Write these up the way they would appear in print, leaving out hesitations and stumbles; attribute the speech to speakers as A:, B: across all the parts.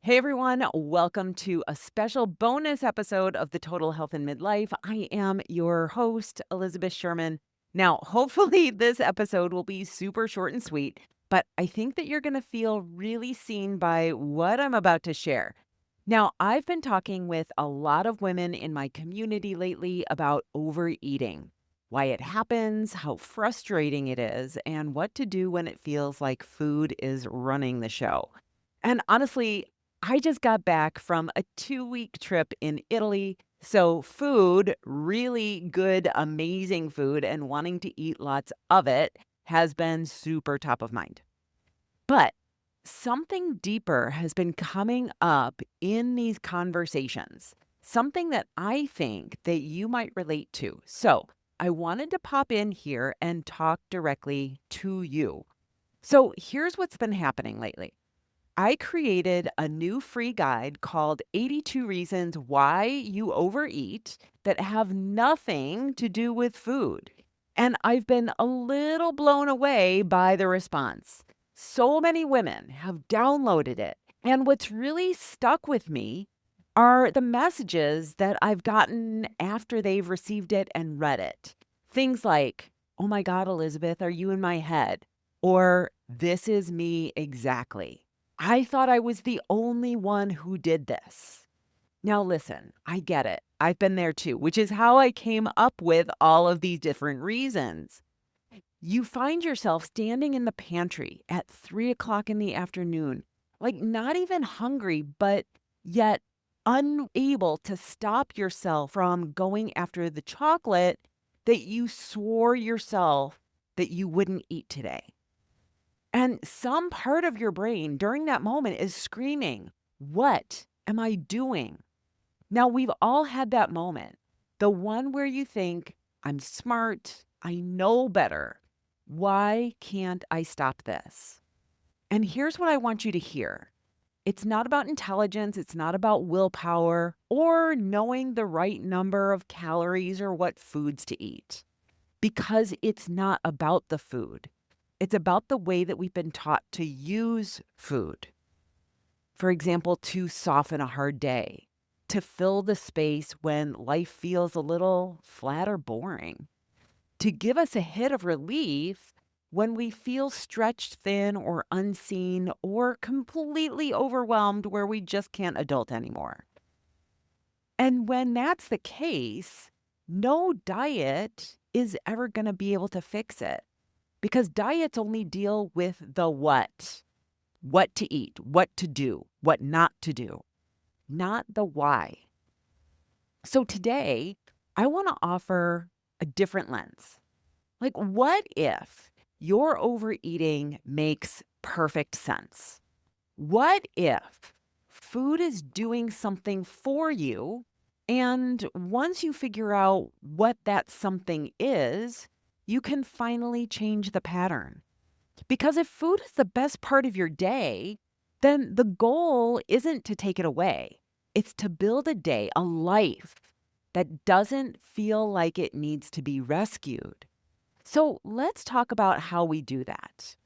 A: Hey everyone, welcome to a special bonus episode of the Total Health and Midlife. I am your host, Elizabeth Sherman. Now, hopefully, this episode will be super short and sweet, but I think that you're going to feel really seen by what I'm about to share. Now, I've been talking with a lot of women in my community lately about overeating, why it happens, how frustrating it is, and what to do when it feels like food is running the show. And honestly, I just got back from a 2-week trip in Italy. So, food, really good, amazing food, and wanting to eat lots of it has been super top of mind. But something deeper has been coming up in these conversations, something that I think that you might relate to. So, I wanted to pop in here and talk directly to you. So, here's what's been happening lately. I created a new free guide called 82 Reasons Why You Overeat that have nothing to do with food. And I've been a little blown away by the response. So many women have downloaded it. And what's really stuck with me are the messages that I've gotten after they've received it and read it. Things like, "Oh my God, Elizabeth, are you in my head?" Or, "This is me exactly. I thought I was the only one who did this." Now, listen, I get it. I've been there too, which is how I came up with all of these different reasons. You find yourself standing in the pantry at 3 o'clock in the afternoon, like not even hungry, but yet unable to stop yourself from going after the chocolate that you swore yourself that you wouldn't eat today. And some part of your brain during that moment is screaming, "What am I doing?" Now, we've all had that moment. The one where you think, "I'm smart. I know better. Why can't I stop this?" And here's what I want you to hear. It's not about intelligence. It's not about willpower or knowing the right number of calories or what foods to eat, because it's not about the food. It's about the way that we've been taught to use food. For example, to soften a hard day, to fill the space when life feels a little flat or boring, to give us a hit of relief when we feel stretched thin or unseen or completely overwhelmed where we just can't adult anymore. And when that's the case, no diet is ever going to be able to fix it. Because diets only deal with the what to eat, what to do, what not to do, not the why. So today, I want to offer a different lens. Like, what if your overeating makes perfect sense? What if food is doing something for you? And once you figure out what that something is, you can finally change the pattern. Because if food is the best part of your day, then the goal isn't to take it away. It's to build a day, a life that doesn't feel like it needs to be rescued. So let's talk about how we do that.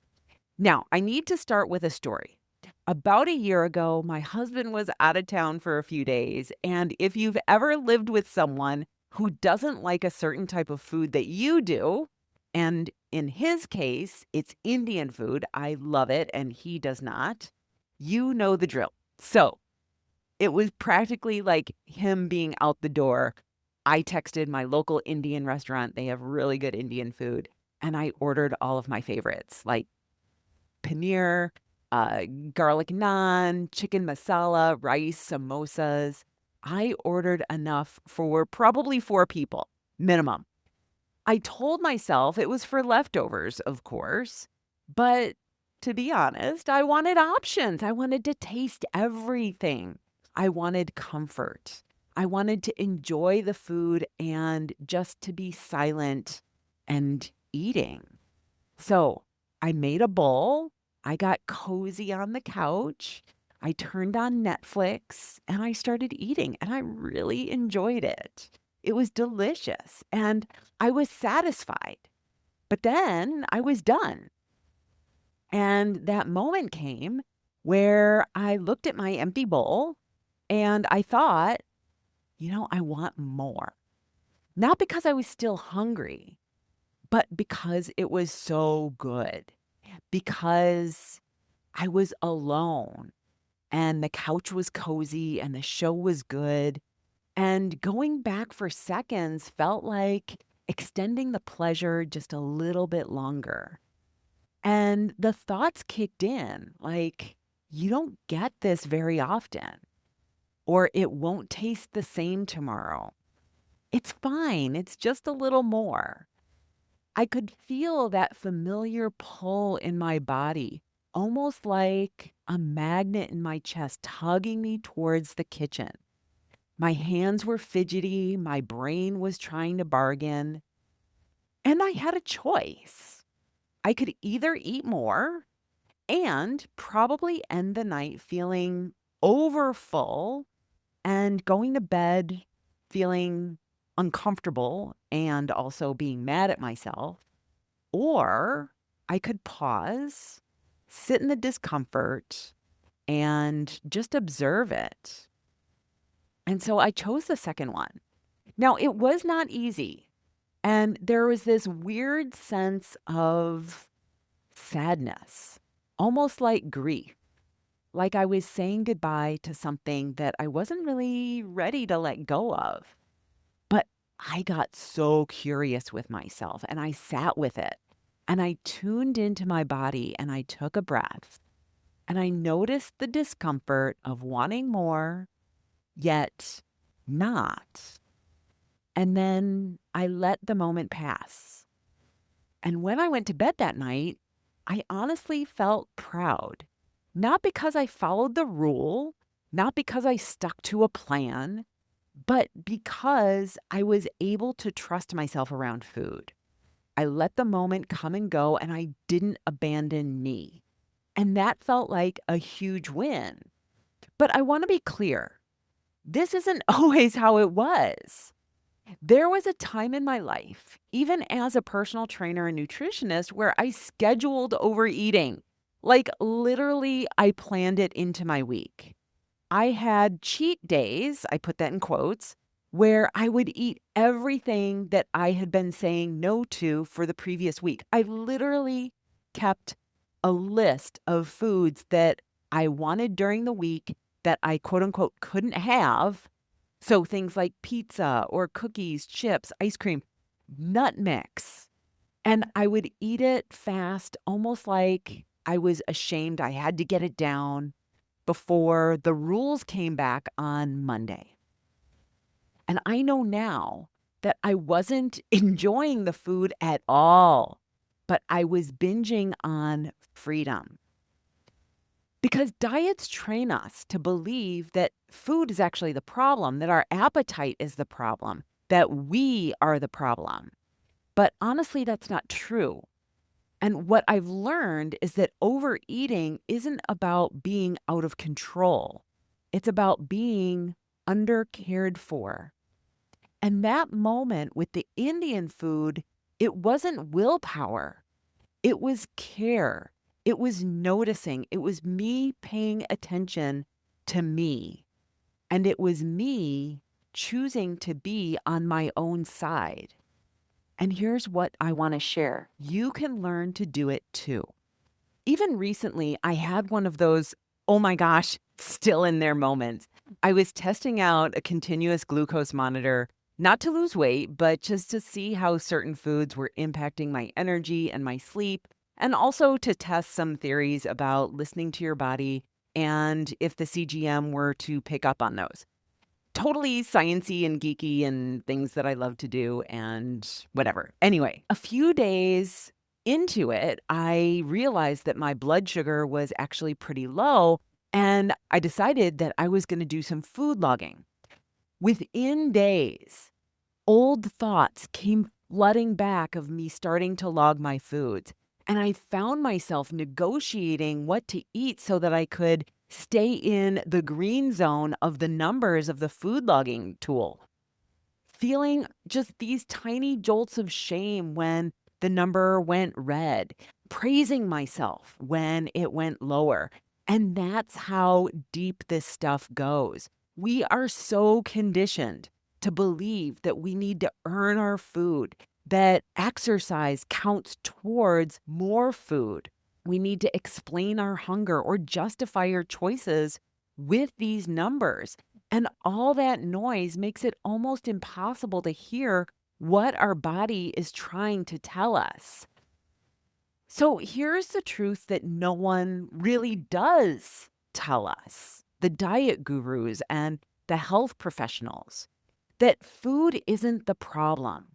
A: Now, I need to start with a story. About a year ago, my husband was out of town for a few days. And if you've ever lived with someone who doesn't like a certain type of food that you do, and in his case, it's Indian food, I love it, and he does not, you know the drill. So it was practically like him being out the door. I texted my local Indian restaurant. They have really good Indian food. And I ordered all of my favorites, like paneer, uh, garlic naan, chicken masala, rice, samosas. I ordered enough for probably 4 people, minimum. I told myself it was for leftovers, of course, but to be honest, I wanted options. I wanted to taste everything. I wanted comfort. I wanted to enjoy the food and just to be silent and eating. So I made a bowl. I got cozy on the couch. I turned on Netflix and I started eating, and I really enjoyed it. It was delicious and I was satisfied. But then I was done. And that moment came where I looked at my empty bowl and I thought, I want more. Not because I was still hungry, but because it was so good, because I was alone and the couch was cozy and the show was good. And going back for seconds felt like extending the pleasure just a little bit longer. And the thoughts kicked in like, you don't get this very often, or it won't taste the same tomorrow. It's fine. It's just a little more. I could feel that familiar pull in my body, almost like a magnet in my chest tugging me towards the kitchen. My hands were fidgety, my brain was trying to bargain, and I had a choice. I could either eat more and probably end the night feeling overfull and going to bed feeling uncomfortable and also being mad at myself. Or I could pause, sit in the discomfort, and just observe it. And so I chose the second one. Now, it was not easy. And there was this weird sense of sadness, almost like grief, like I was saying goodbye to something that I wasn't really ready to let go of. But I got so curious with myself and I sat with it and I tuned into my body and I took a breath and I noticed the discomfort of wanting more, yet not. And then I let the moment pass. And when I went to bed that night, I honestly felt proud. Not because I followed the rule, not because I stuck to a plan, but because I was able to trust myself around food. I let the moment come and go, and I didn't abandon me. And that felt like a huge win. But I want to be clear, this isn't always how it was. There was a time in my life, even as a personal trainer and nutritionist, where I scheduled overeating. Like literally, I planned it into my week. I had cheat days, I put that in quotes, where I would eat everything that I had been saying no to for the previous week. I literally kept a list of foods that I wanted during the week that I quote unquote couldn't have. So things like pizza or cookies, chips, ice cream, nut mix. And I would eat it fast, almost like I was ashamed I had to get it down before the rules came back on Monday. And I know now that I wasn't enjoying the food at all, but I was binging on freedom. Because diets train us to believe that food is actually the problem, that our appetite is the problem, that we are the problem. But honestly, that's not true. And what I've learned is that overeating isn't about being out of control. It's about being under cared for. And that moment with the Indian food, it wasn't willpower. It was care. It was noticing. It was me paying attention to me. And it was me choosing to be on my own side. And here's what I want to share. You can learn to do it too. Even recently, I had one of those, oh my gosh, still in there moments. I was testing out a continuous glucose monitor, not to lose weight, but just to see how certain foods were impacting my energy and my sleep, and also to test some theories about listening to your body and if the CGM were to pick up on those. Totally sciencey and geeky and things that I love to do and whatever. Anyway, a few days into it, I realized that my blood sugar was actually pretty low, and I decided that I was going to do some food logging. Within days, old thoughts came flooding back of me starting to log my foods, and I found myself negotiating what to eat so that I could stay in the green zone of the numbers of the food logging tool, feeling just these tiny jolts of shame when the number went red, praising myself when it went lower. And that's how deep this stuff goes. We are so conditioned to believe that we need to earn our food, that exercise counts towards more food. We need to explain our hunger or justify our choices with these numbers. And all that noise makes it almost impossible to hear what our body is trying to tell us. So here's the truth that no one really does tell us, the diet gurus and the health professionals, that food isn't the problem.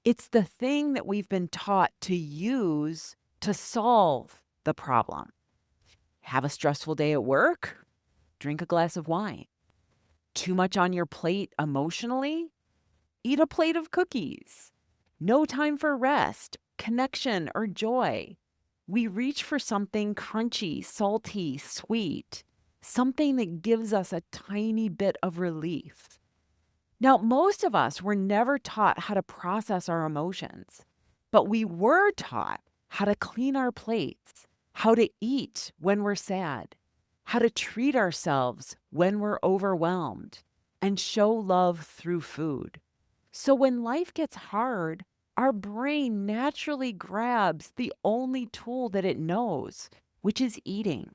A: It's the thing that we've been taught to use to solve the problem. Have a stressful day at work? Drink a glass of wine. Too much on your plate emotionally? Eat a plate of cookies. No time for rest, connection, or joy. We reach for something crunchy, salty, sweet, something that gives us a tiny bit of relief. Now, most of us were never taught how to process our emotions, but we were taught how to clean our plates, how to eat when we're sad, how to treat ourselves when we're overwhelmed, and show love through food. So when life gets hard, our brain naturally grabs the only tool that it knows, which is eating.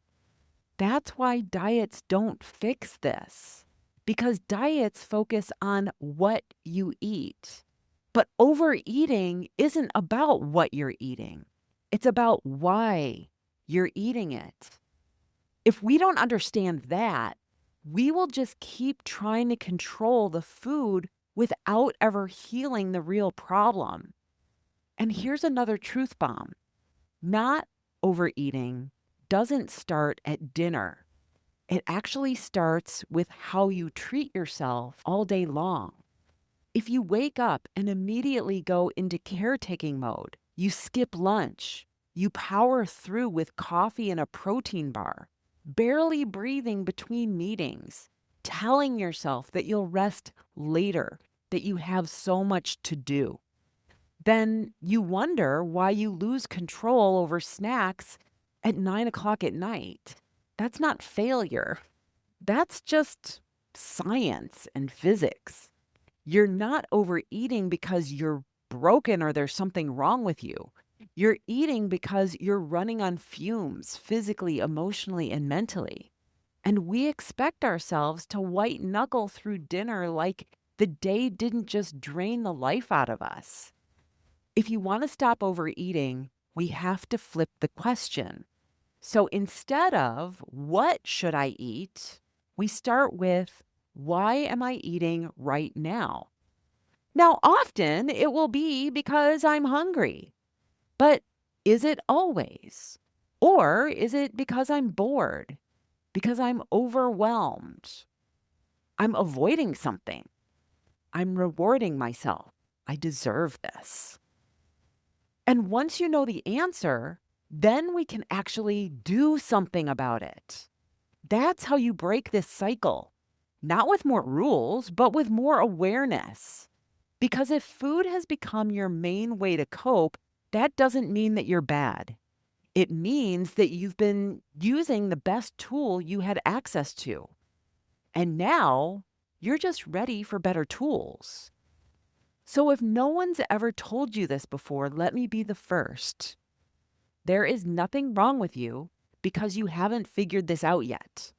A: That's why diets don't fix this, because diets focus on what you eat. But overeating isn't about what you're eating, it's about why you're eating it. If we don't understand that, we will just keep trying to control the food without ever healing the real problem. And here's another truth bomb: not overeating doesn't start at dinner. It actually starts with how you treat yourself all day long. If you wake up and immediately go into caretaking mode, you skip lunch, you power through with coffee and a protein bar, barely breathing between meetings, telling yourself that you'll rest later, that you have so much to do, then you wonder why you lose control over snacks at 9 o'clock at night. That's not failure. That's just science and physics. You're not overeating because you're broken or there's something wrong with you. You're eating because you're running on fumes, physically, emotionally, and mentally. And we expect ourselves to white knuckle through dinner like the day didn't just drain the life out of us. If you want to stop overeating, we have to flip the question. So instead of what should I eat, we start with why am I eating right now? Now, often it will be because I'm hungry, but is it always? Or is it because I'm bored, because I'm overwhelmed? I'm avoiding something. I'm rewarding myself. I deserve this. And once you know the answer, then we can actually do something about it. That's how you break this cycle. Not with more rules, but with more awareness. Because if food has become your main way to cope, that doesn't mean that you're bad. It means that you've been using the best tool you had access to. And now you're just ready for better tools. So if no one's ever told you this before, let me be the first. There is nothing wrong with you because you haven't figured this out yet.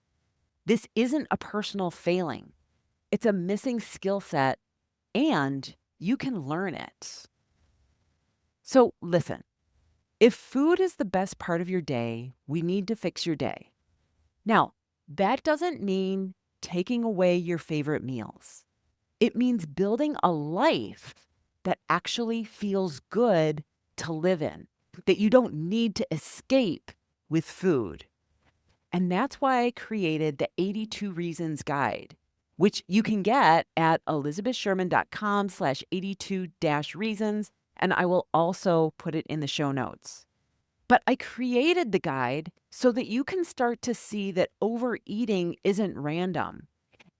A: This isn't a personal failing. It's a missing skill set, and you can learn it. So listen, if food is the best part of your day, we need to fix your day. Now, that doesn't mean taking away your favorite meals. It means building a life that actually feels good to live in, that you don't need to escape with food. And that's why I created the 82 Reasons Guide, which you can get at elizabethsherman.com/82-reasons. And I will also put it in the show notes. But I created the guide so that you can start to see that overeating isn't random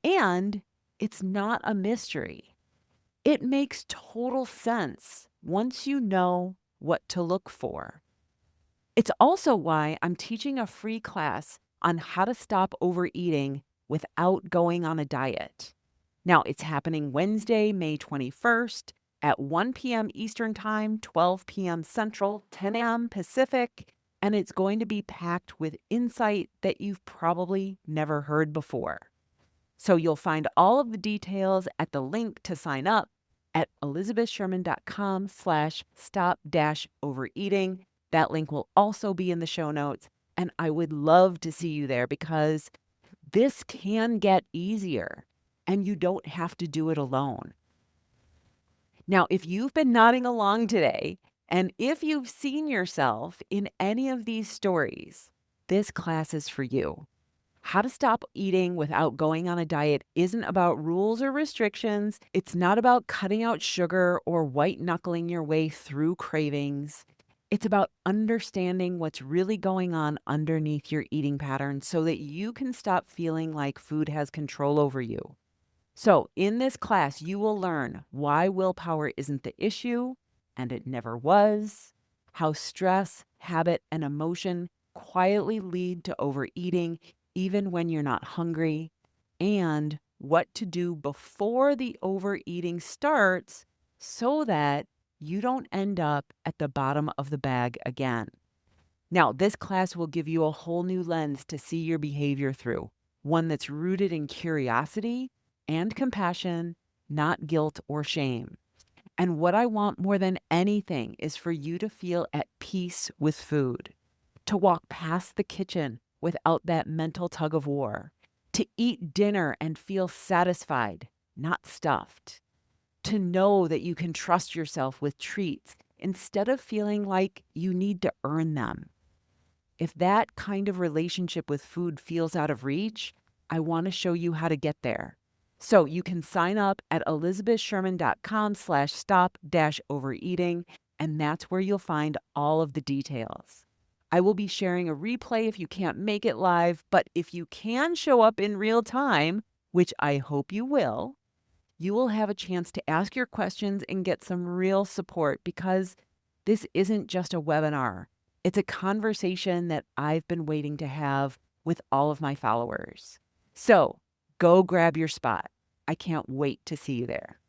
A: and it's not a mystery. It makes total sense once you know what to look for. It's also why I'm teaching a free class on how to stop overeating without going on a diet. Now, it's happening Wednesday, May 21st at 1 p.m. Eastern Time, 12 p.m. Central, 10 a.m. Pacific, and it's going to be packed with insight that you've probably never heard before. So you'll find all of the details at the link to sign up at elizabethsherman.com/stop-overeating. That link will also be in the show notes, and I would love to see you there because this can get easier and you don't have to do it alone. Now, if you've been nodding along today, and if you've seen yourself in any of these stories, this class is for you. How to stop eating without going on a diet isn't about rules or restrictions. It's not about cutting out sugar or white knuckling your way through cravings. It's about understanding what's really going on underneath your eating pattern so that you can stop feeling like food has control over you. So, in this class, you will learn why willpower isn't the issue, and it never was, how stress, habit, and emotion quietly lead to overeating even when you're not hungry, and what to do before the overeating starts so that you don't end up at the bottom of the bag again. Now, this class will give you a whole new lens to see your behavior through, one that's rooted in curiosity and compassion, not guilt or shame. And what I want more than anything is for you to feel at peace with food, to walk past the kitchen without that mental tug of war, to eat dinner and feel satisfied, not stuffed, to know that you can trust yourself with treats instead of feeling like you need to earn them. If that kind of relationship with food feels out of reach, I want to show you how to get there. So you can sign up at elizabethsherman.com/stop-overeating, and that's where you'll find all of the details. I will be sharing a replay if you can't make it live, but if you can show up in real time, which I hope you will have a chance to ask your questions and get some real support because this isn't just a webinar. It's a conversation that I've been waiting to have with all of my followers. So go grab your spot. I can't wait to see you there.